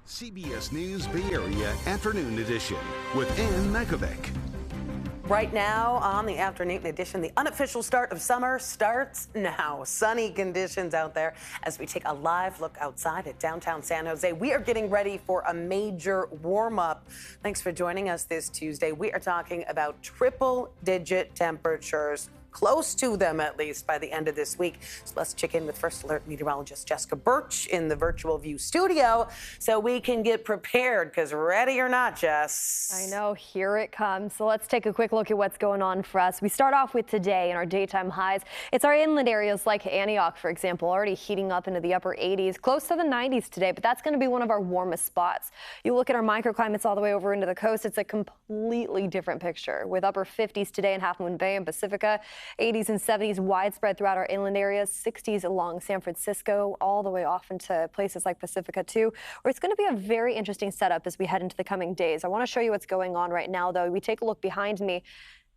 CBS News Bay Area Afternoon Edition with Ann Makovic. Right now on the afternoon edition, the unofficial start of summer starts now. Sunny conditions out there as we take a live look outside at downtown San Jose. We are getting ready for a major warm-up. Thanks for joining us this Tuesday. We are talking about triple-digit temperatures. Close to them, at least, by the end of this week. So let's check in with First Alert meteorologist Jessica Birch in the Virtual View studio so we can get prepared, because ready or not, Jess. I know, here it comes. So let's take a quick look at what's going on for us. We start off with today and our daytime highs. It's our inland areas like Antioch, for example, already heating up into the upper 80s, close to the 90s today, but that's going to be one of our warmest spots. You look at our microclimates all the way over into the coast, it's a completely different picture with upper 50s today in Half Moon Bay and Pacifica. 80s and 70s widespread throughout our inland areas, 60s along San Francisco, all the way off into places like Pacifica too, where it's going to be a very interesting setup as we head into the coming days. I want to show you what's going on right now, though. We take a look behind me.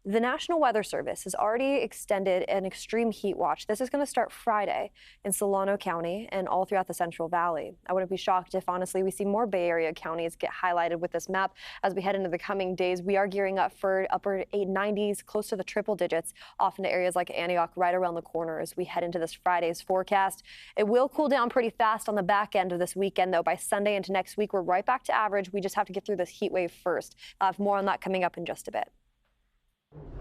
The National Weather Service has already extended an extreme heat watch. This is going to start Friday in Solano County and all throughout the Central Valley. I wouldn't be shocked if, honestly, we see more Bay Area counties get highlighted with this map as we head into the coming days. We are gearing up for upper 90s, close to the triple digits, off into areas like Antioch right around the corner as we head into this Friday's forecast. It will cool down pretty fast on the back end of this weekend, though. By Sunday into next week, we're right back to average. We just have to get through this heat wave first. I'll have more on that coming up in just a bit.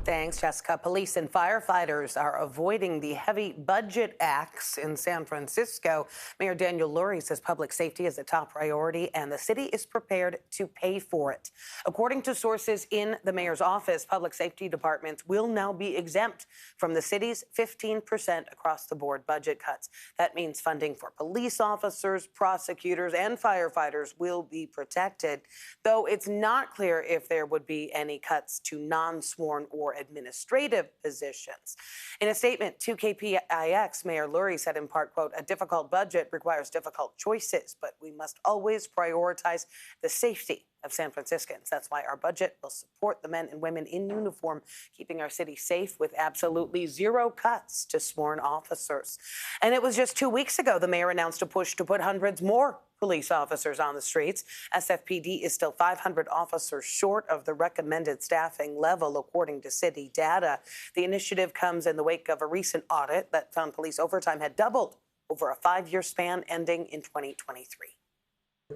Thanks, Jessica. Police and firefighters are avoiding the heavy budget acts in San Francisco. Mayor Daniel Lurie says public safety is a top priority and the city is prepared to pay for it. According to sources in the mayor's office, public safety departments will now be exempt from the city's 15% across the board budget cuts. That means funding for police officers, prosecutors, and firefighters will be protected, though it's not clear if there would be any cuts to non-sworn or administrative positions. In a statement to KPIX, Mayor Lurie said in part, quote, "A difficult budget requires difficult choices, but we must always prioritize the safety of San Franciscans. That's why our budget will support the men and women in uniform, keeping our city safe with absolutely zero cuts to sworn officers." And it was just 2 weeks ago the mayor announced a push to put hundreds more police officers on the streets. SFPD is still 500 officers short of the recommended staffing level, according to city data. The initiative comes in the wake of a recent audit that found police overtime had doubled over a 5-year span ending in 2023.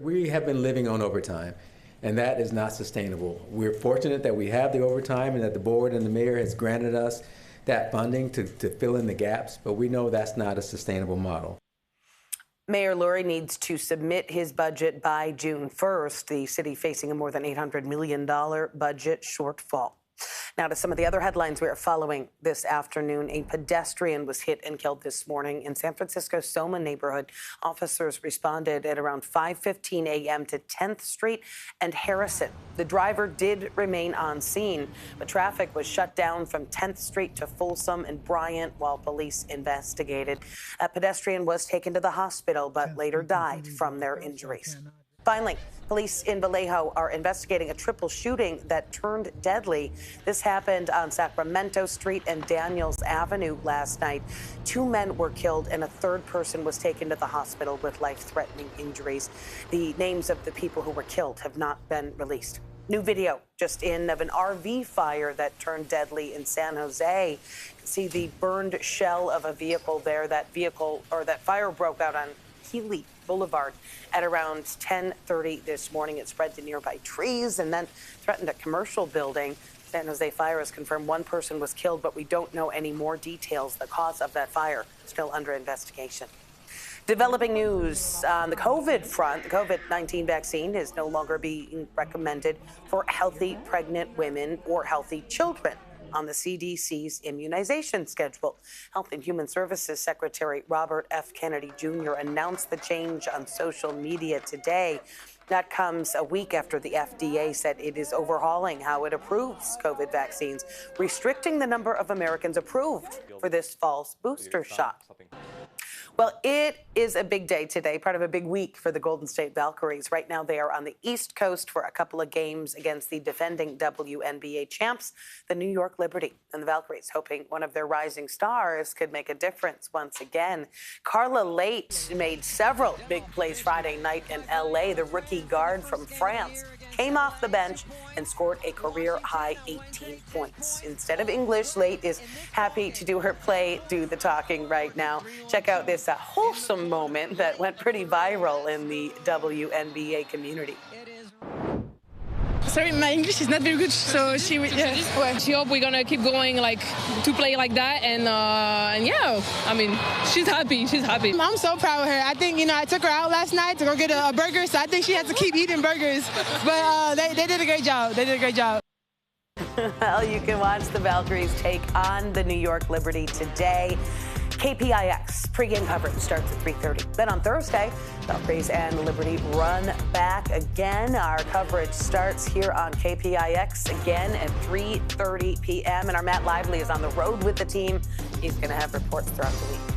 We have been living on overtime, and that is not sustainable. We're fortunate that we have the overtime and that the board and the mayor has granted us that funding to fill in the gaps, but we know that's not a sustainable model. Mayor Lurie needs to submit his budget by June 1st, the city facing a more than $800 million budget shortfall. Now to some of the other headlines we are following this afternoon. A pedestrian was hit and killed this morning in San Francisco's Soma neighborhood. Officers responded at around 5:15 a.m. to 10th Street and Harrison. The driver did remain on scene, but traffic was shut down from 10th Street to Folsom and Bryant while police investigated. A pedestrian was taken to the hospital, but later died from their injuries. Finally, police in Vallejo are investigating a triple shooting that turned deadly. This happened on Sacramento Street and Daniels Avenue last night. 2 men were killed and a third person was taken to the hospital with life-threatening injuries. The names of the people who were killed have not been released. New video just in of an RV fire that turned deadly in San Jose. You can see the burned shell of a vehicle there. That fire broke out on Healy Boulevard at around 10:30 this morning. It spread to nearby trees and then threatened a commercial building. San Jose Fire has confirmed 1 person was killed, but we don't know any more details. The cause of that fire still under investigation. Developing news on the COVID front. The COVID-19 vaccine is no longer being recommended for healthy pregnant women or healthy children on the CDC's immunization schedule. Health and Human Services Secretary Robert F. Kennedy Jr. announced the change on social media today. That comes a week after the FDA said it is overhauling how it approves COVID vaccines, restricting the number of Americans approved for this fall's booster shot. Well, it is a big day today, part of a big week for the Golden State Valkyries. Right now, they are on the East Coast for a couple of games against the defending WNBA champs, the New York Liberty. And the Valkyries hoping one of their rising stars could make a difference once again. Carla Late made several big plays Friday night in L.A. The rookie guard from France came off the bench and scored a career-high 18 points. Instead of English, Late is happy to do her play, do the talking right now. Check out this wholesome moment that went pretty viral in the WNBA community. Sorry, my English is not very good, so she hope we're gonna keep going to play like that, and yeah, I mean, she's happy. I'm so proud of her. I think I took her out last night to go get a burger, so I think she has to keep eating burgers. But they did a great job. Well, you can watch the Valkyries take on the New York Liberty today. KPIX pregame coverage starts at 3:30. Then on Thursday, Valkyries and Liberty run back again. Our coverage starts here on KPIX again at 3:30 p.m. And our Matt Lively is on the road with the team. He's going to have reports throughout the week.